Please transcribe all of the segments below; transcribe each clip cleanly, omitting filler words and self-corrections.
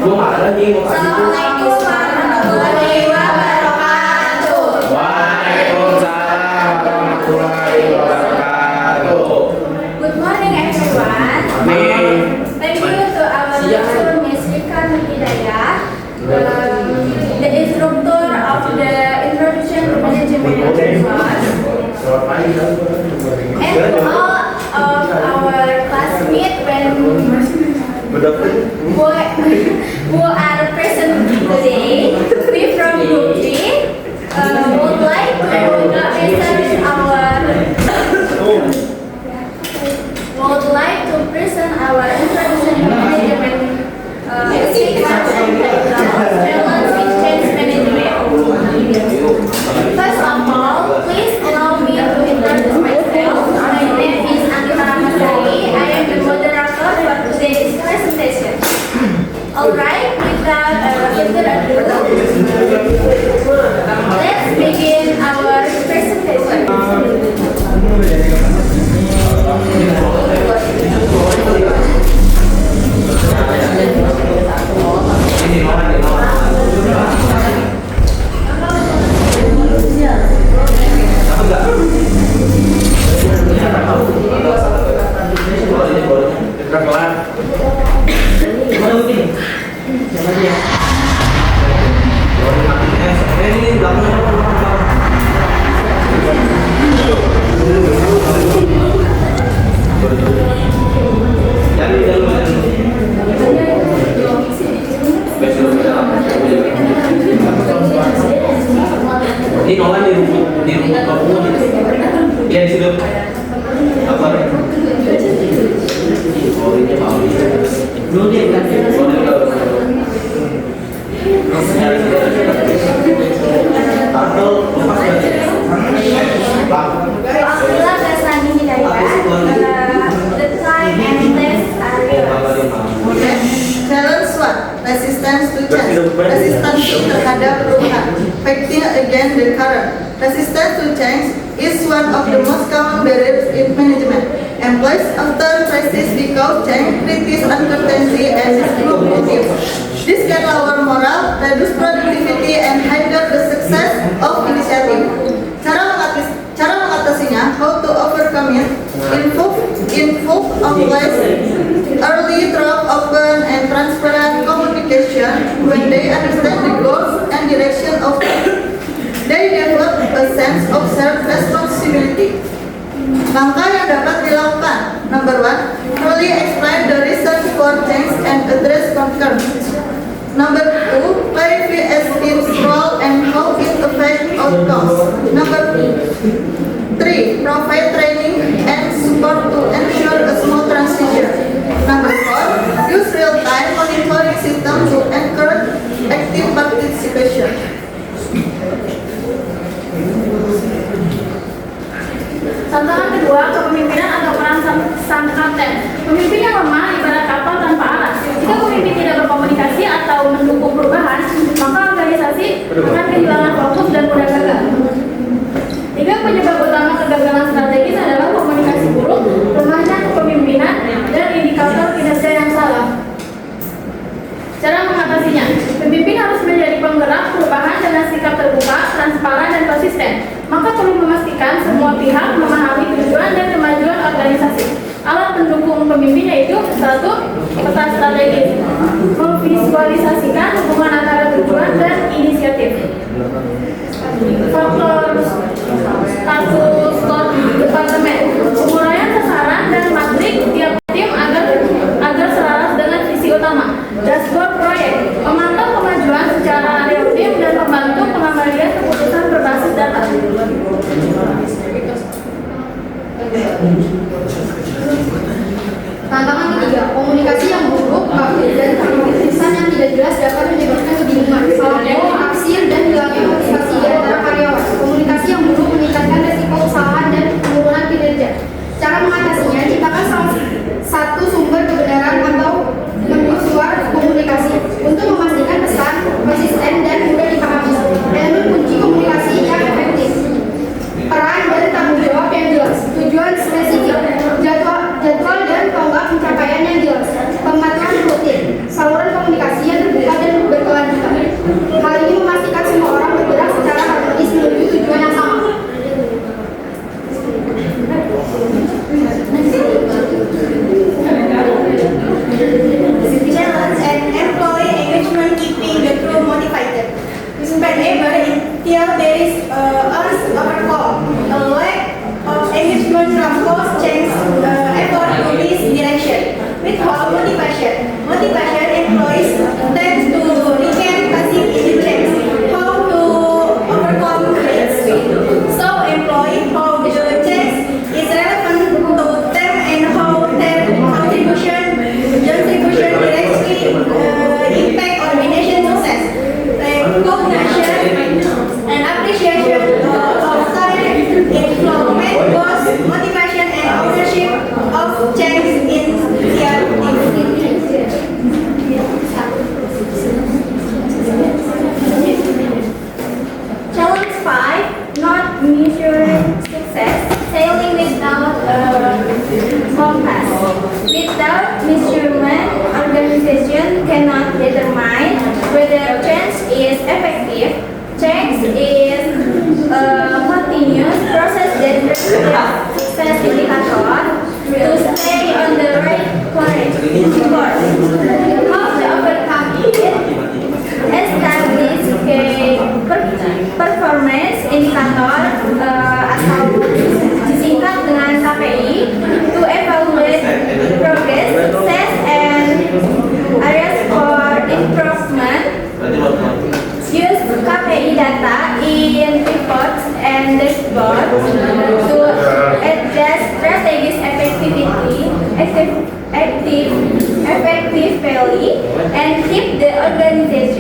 Assalamualaikum warahmatullahi wabarakatuh. Waalaikumsalam warahmatullahi wabarakatuh. Good morning everyone. Thank you to our lecturer Ms. Rika Nur Hidayah, the instructor of the Introduction to Management Course, and all of our classmates who are present today. We from Group 3 would like to present our Introduction to Management Challenge in Change Management. First of all, please allow me to introduce myself. My name is Anita Ramadhani. I am the moderator for today's presentation. Alright, without further ado, let's begin our presentation. Ini orang di rumah kamu ya di situ apa? Oh ini mau belum dia kan? Atau Alhamdulillah Kasani Hidayah. The time and test are yours. Challenge 1. Resistance to change. Resistance terhadap perubahan. Facting against the current. Resistance to change is one of the most common barriers in management. Employees often resist because change creates uncertainty and improve motive. This can lower morale, reduce productivity, and hinder the success of initiative. Cara mengatasinya, how to overcome it, involve employees early through open and transparent communication. When they understand the goals and direction of they develop a sense of self-responsibility. Langkah yang dapat dilakukan. Number 1, truly explain the reason for change and address concerns. Number 2, clarify its role and how it affects outcomes. Number 3, provide training and support to ensure a smooth transition. Number 4, use real-time monitoring system to encourage active participation. Tantangan kedua, kepemimpinan atau peran sang kapten. Pemimpin yang lemah ibarat kapal tanpa arah. Jika pemimpin tidak berkomunikasi atau mendukung perubahan, maka organisasi akan kehilangan fokus dan mudah gagal. 3 penyebab utama kegagalan strategis adalah komunikasi buruk, lemahnya kepemimpinan, dan indikator kinerja yang salah. Cara mengatasinya, pemimpin harus menjadi penggerak perubahan dengan sikap terbuka, transparan, dan konsisten. Maka perlu memastikan semua pihak memahami tujuan dan kemajuan organisasi. Alat pendukung pemimpin yaitu 1. Peta strategis, memvisualisasikan hubungan antara tujuan dan inisiatif. Faktor status departemen, penguraian sasaran dan matrik tiap tim agar selaras dengan visi utama. Dashboard proyek, memantau kemajuan secara real time dan membantu pengambilan keputusan berbasis data. Tantangan ketiga, komunikasi yang buruk, bagus, dan keputusan yang tidak jelas dapat menyebabkan kebingungan, salah demo, aksir, dan hilangnya motivasi di antara karyawan. Komunikasi yang buruk meningkatkan risiko kesalahan dan penurunan kinerja. Cara mengatasinya, ciptakan salah satu sumber kebenaran atau menu suara komunikasi untuk memastikan pesan konsisten dan mudah dipahami. Elemen kunci komunikasi yang efektif, peran dan tanggung jawab yang jelas, tujuan spesifik, jadwal dan tonggak pencapaian yang jelas, pematangan rutin, saluran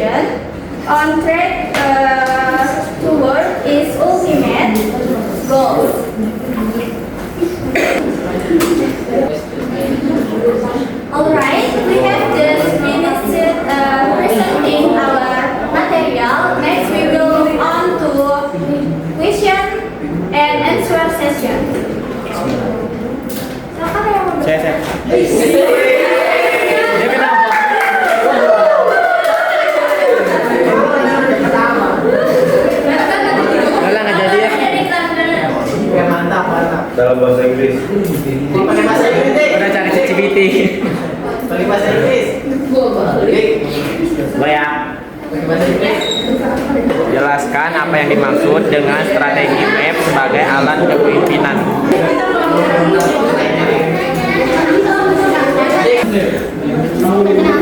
vision on track toward its ultimate goal. Alright, we have just finished presenting our material. Next, we will move on to question and answer session. Silakan yang mau Saya. Udah nggak jadi ya? Dalam bahasa Inggris. Pakai bahasa Inggris deh. Udah cari ChatGPT. Pakai bahasa Inggris. Banyak. Pakai bahasa Inggris. Jelaskan apa yang dimaksud dengan strategi MAP sebagai alat kepemimpinan. Perkenalkan,